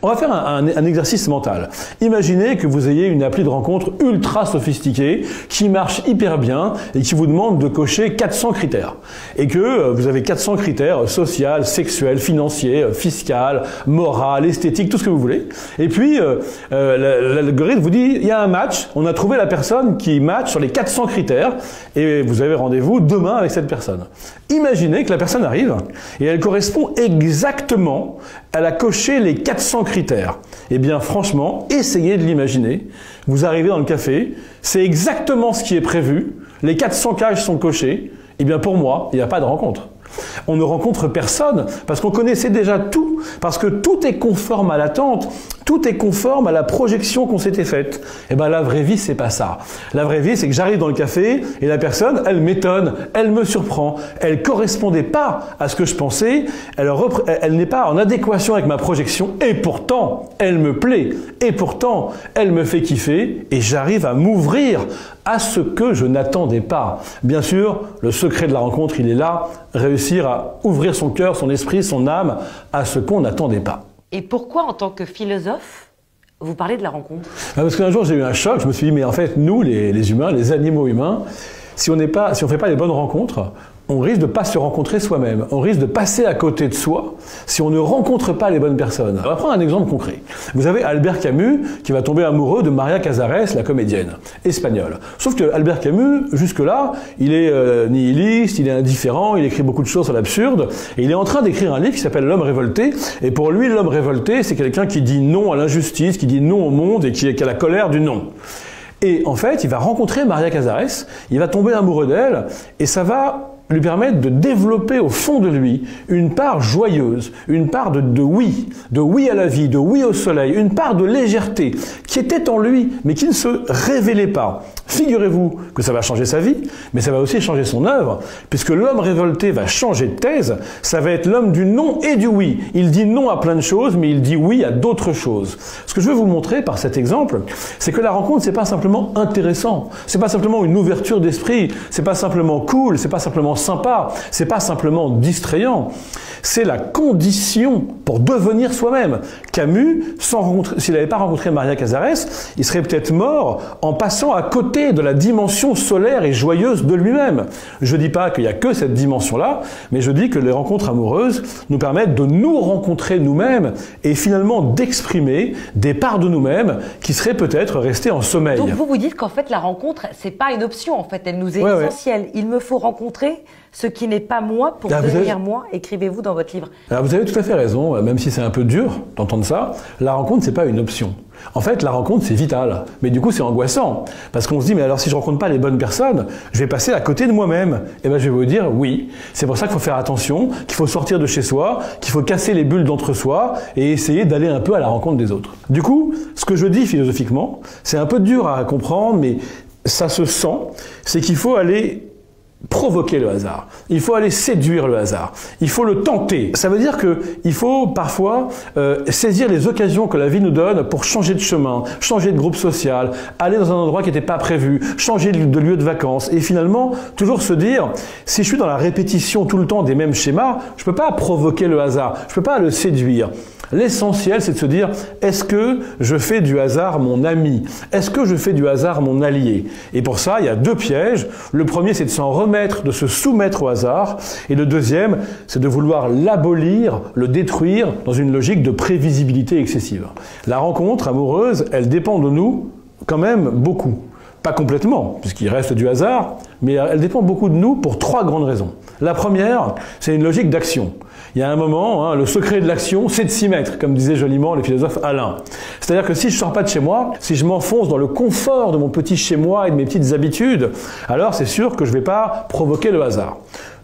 On va faire un exercice mental. Imaginez que vous ayez une appli de rencontre ultra sophistiquée qui marche hyper bien et qui vous demande de cocher 400 critères. Et que vous avez 400 critères social, sexuel, financier, fiscal, moral, esthétique, tout ce que vous voulez. Et puis, l'algorithme vous dit, il y a un match, on a trouvé la personne qui match sur les 400 critères et vous avez rendez-vous demain avec cette personne. Imaginez que la personne arrive et elle correspond exactement, elle a coché les 400 critères. Eh bien, franchement, essayez de l'imaginer. Vous arrivez dans le café, c'est exactement ce qui est prévu, les 400 cases sont cochées. Eh bien, pour moi, il n'y a pas de rencontre. On ne rencontre personne parce qu'on connaissait déjà tout, parce que tout est conforme à l'attente, tout est conforme à la projection qu'on s'était faite. Et bien la vraie vie, c'est pas ça. La vraie vie, c'est que j'arrive dans le café et la personne, elle m'étonne, elle me surprend, elle correspondait pas à ce que je pensais, elle n'est pas en adéquation avec ma projection et pourtant, elle me plaît et pourtant, elle me fait kiffer et j'arrive à m'ouvrir à ce que je n'attendais pas. Bien sûr, le secret de la rencontre, il est là, réussir à ouvrir son cœur, son esprit, son âme à ce qu'on n'attendait pas. Et pourquoi, en tant que philosophe, vous parlez de la rencontre? Parce qu'un jour, j'ai eu un choc, je me suis dit, mais en fait, nous, les humains, les animaux humains, si on ne fait pas les bonnes rencontres, on risque de ne pas se rencontrer soi-même. On risque de passer à côté de soi si on ne rencontre pas les bonnes personnes. On va prendre un exemple concret. Vous avez Albert Camus qui va tomber amoureux de Maria Casares, la comédienne espagnole. Sauf que Albert Camus, jusque-là, il est nihiliste, il est indifférent, il écrit beaucoup de choses sur l'absurde, et il est en train d'écrire un livre qui s'appelle L'homme révolté. Et pour lui, l'homme révolté, c'est quelqu'un qui dit non à l'injustice, qui dit non au monde et qui a la colère du non. Et en fait, il va rencontrer Maria Casares, il va tomber amoureux d'elle, et ça va lui permettre de développer au fond de lui une part joyeuse, une part de oui à la vie, de oui au soleil, une part de légèreté qui était en lui, mais qui ne se révélait pas. Figurez-vous que ça va changer sa vie, mais ça va aussi changer son œuvre, puisque l'homme révolté va changer de thèse, ça va être l'homme du non et du oui. Il dit non à plein de choses, mais il dit oui à d'autres choses. Ce que je veux vous montrer par cet exemple, c'est que la rencontre, c'est pas simplement intéressant, c'est pas simplement une ouverture d'esprit, c'est pas simplement cool, c'est pas simplement sympa, c'est pas simplement distrayant, c'est la condition pour devenir soi-même. Camus, s'il n'avait pas rencontré Maria Casares, il serait peut-être mort en passant à côté de la dimension solaire et joyeuse de lui-même. Je dis pas qu'il y a que cette dimension-là, mais je dis que les rencontres amoureuses nous permettent de nous rencontrer nous-mêmes et finalement d'exprimer des parts de nous-mêmes qui seraient peut-être restées en sommeil. Donc vous dites qu'en fait la rencontre, c'est pas une option, en fait, elle nous est essentielle. Il me faut rencontrer ce qui n'est pas moi pour devenir moi, écrivez-vous dans votre livre. Alors vous avez tout à fait raison, même si c'est un peu dur d'entendre ça, la rencontre, c'est pas une option. En fait, la rencontre, c'est vital. Mais du coup, c'est angoissant. Parce qu'on se dit, mais alors si je rencontre pas les bonnes personnes, je vais passer à côté de moi-même. Et bien, je vais vous dire, oui. C'est pour ça qu'il faut faire attention, qu'il faut sortir de chez soi, qu'il faut casser les bulles d'entre-soi et essayer d'aller un peu à la rencontre des autres. Du coup, ce que je dis philosophiquement, c'est un peu dur à comprendre, mais ça se sent, c'est qu'il faut aller provoquer le hasard. Il faut aller séduire le hasard. Il faut le tenter. Ça veut dire qu'il faut parfois saisir les occasions que la vie nous donne pour changer de chemin, changer de groupe social, aller dans un endroit qui n'était pas prévu, changer de lieu de vacances. Et finalement, toujours se dire, si je suis dans la répétition tout le temps des mêmes schémas, je ne peux pas provoquer le hasard, je ne peux pas le séduire. L'essentiel, c'est de se dire, est-ce que je fais du hasard mon ami? Est-ce que je fais du hasard mon allié? Et pour ça, il y a deux pièges. Le premier, c'est de s'en remettre, de se soumettre au hasard. Et le deuxième, c'est de vouloir l'abolir, le détruire dans une logique de prévisibilité excessive. La rencontre amoureuse, elle dépend de nous quand même beaucoup. Pas complètement, puisqu'il reste du hasard, mais elle dépend beaucoup de nous pour trois grandes raisons. La première, c'est une logique d'action. Il y a un moment, le secret de l'action, c'est de s'y mettre, comme disait joliment le philosophe Alain. C'est-à-dire que si je ne sors pas de chez moi, si je m'enfonce dans le confort de mon petit chez-moi et de mes petites habitudes, alors c'est sûr que je ne vais pas provoquer le hasard.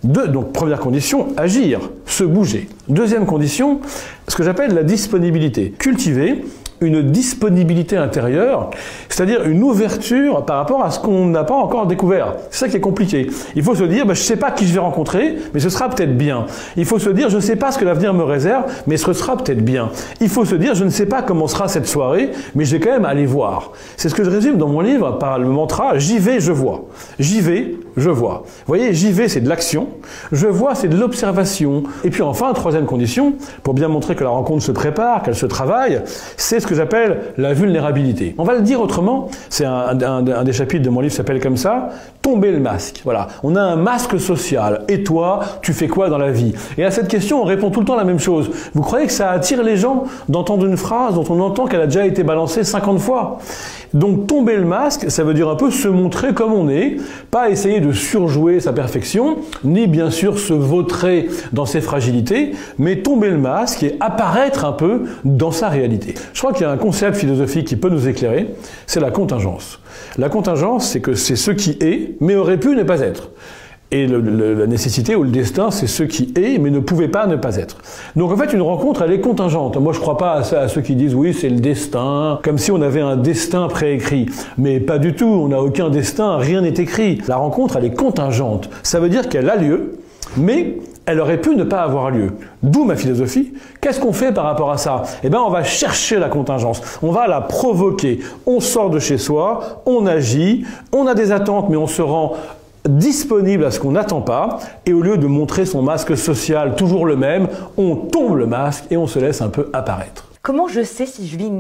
Donc, première condition, agir, se bouger. Deuxième condition, ce que j'appelle la disponibilité. Cultiver une disponibilité intérieure, c'est-à-dire une ouverture par rapport à ce qu'on n'a pas encore découvert. C'est ça qui est compliqué. Il faut se dire, je ne sais pas qui je vais rencontrer, mais ce sera peut-être bien. Il faut se dire, je ne sais pas ce que l'avenir me réserve, mais ce sera peut-être bien. Il faut se dire, je ne sais pas comment sera cette soirée, mais je vais quand même aller voir. C'est ce que je résume dans mon livre par le mantra « J'y vais, je vois ». J'y vais, je vois. Vous voyez, j'y vais, c'est de l'action. Je vois, c'est de l'observation. Et puis enfin, troisième condition, pour bien montrer que la rencontre se prépare, qu'elle se travaille, c'est ce que j'appelle la vulnérabilité. On va le dire autrement, c'est un des chapitres de mon livre s'appelle comme ça, tomber le masque. Voilà, on a un masque social. Et toi, tu fais quoi dans la vie? Et à cette question, on répond tout le temps la même chose. Vous croyez que ça attire les gens d'entendre une phrase dont on entend qu'elle a déjà été balancée 50 fois? Donc tomber le masque, ça veut dire un peu se montrer comme on est, pas essayer de surjouer sa perfection, ni bien sûr se vautrer dans ses fragilités, mais tomber le masque et apparaître un peu dans sa réalité. Je crois qu'il y a un concept philosophique qui peut nous éclairer, c'est la contingence. La contingence, c'est que c'est ce qui est, mais aurait pu ne pas être. Et la nécessité ou le destin, c'est ce qui est, mais ne pouvait pas ne pas être. Donc en fait, une rencontre, elle est contingente. Moi, je crois pas à ceux qui disent, oui, c'est le destin, comme si on avait un destin préécrit. Mais pas du tout, on n'a aucun destin, rien n'est écrit. La rencontre, elle est contingente. Ça veut dire qu'elle a lieu, mais elle aurait pu ne pas avoir lieu. D'où ma philosophie. Qu'est-ce qu'on fait par rapport à ça? Eh bien, on va chercher la contingence. On va la provoquer. On sort de chez soi, on agit, on a des attentes, mais on se rend disponible à ce qu'on n'attend pas, et au lieu de montrer son masque social toujours le même, on tombe le masque et on se laisse un peu apparaître. Comment je sais si je vis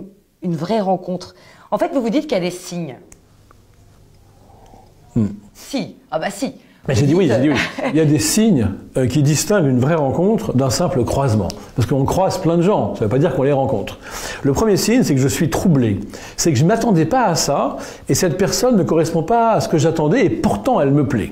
une vraie rencontre? En fait, vous vous dites qu'il y a des signes. Si. Ah bah si. Mais j'ai dit oui. Il y a des signes qui distinguent une vraie rencontre d'un simple croisement. Parce qu'on croise plein de gens, ça ne veut pas dire qu'on les rencontre. Le premier signe, c'est que je suis troublé. C'est que je ne m'attendais pas à ça, et cette personne ne correspond pas à ce que j'attendais, et pourtant elle me plaît.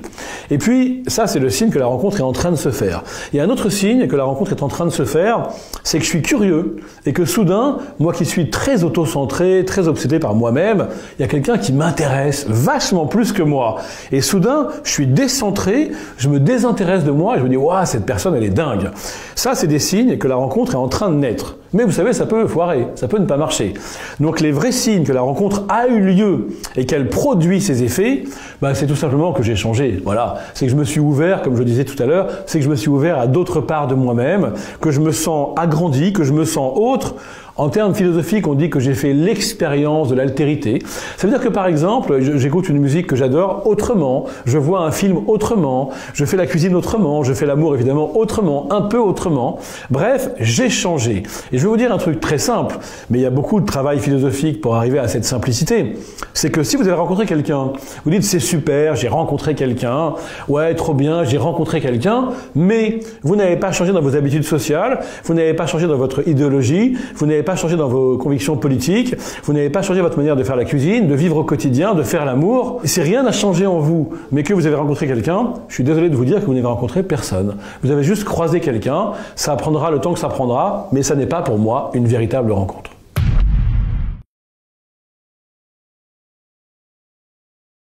Et puis, ça c'est le signe que la rencontre est en train de se faire. Il y a un autre signe que la rencontre est en train de se faire, c'est que je suis curieux, et que soudain, moi qui suis très auto-centré, très obsédé par moi-même, il y a quelqu'un qui m'intéresse vachement plus que moi. Et soudain, je suis décentré, je me désintéresse de moi, et je me dis, waouh, cette personne elle est dingue. Ça c'est des signes que la rencontre est en train de naître. Mais vous savez, ça peut foirer, ça peut ne pas marcher. Donc les vrais signes que la rencontre a eu lieu et qu'elle produit ses effets, c'est tout simplement que j'ai changé. Voilà, c'est que je me suis ouvert, comme je le disais tout à l'heure, c'est que je me suis ouvert à d'autres parts de moi-même, que je me sens agrandi, que je me sens autre. En termes philosophiques, on dit que j'ai fait l'expérience de l'altérité. Ça veut dire que par exemple, j'écoute une musique que j'adore autrement, je vois un film autrement, je fais la cuisine autrement, je fais l'amour évidemment autrement, un peu autrement. Bref, j'ai changé. Et je vais vous dire un truc très simple, mais il y a beaucoup de travail philosophique pour arriver à cette simplicité. C'est que si vous avez rencontré quelqu'un, vous dites c'est super, j'ai rencontré quelqu'un, ouais trop bien, j'ai rencontré quelqu'un, mais vous n'avez pas changé dans vos habitudes sociales, vous n'avez pas changé dans votre idéologie, vous n'avez pas changé dans vos convictions politiques, vous n'avez pas changé votre manière de faire la cuisine, de vivre au quotidien, de faire l'amour. Si rien n'a changé en vous, mais que vous avez rencontré quelqu'un, je suis désolé de vous dire que vous n'avez rencontré personne. Vous avez juste croisé quelqu'un, ça prendra le temps que ça prendra, mais ça n'est pas pour moi une véritable rencontre.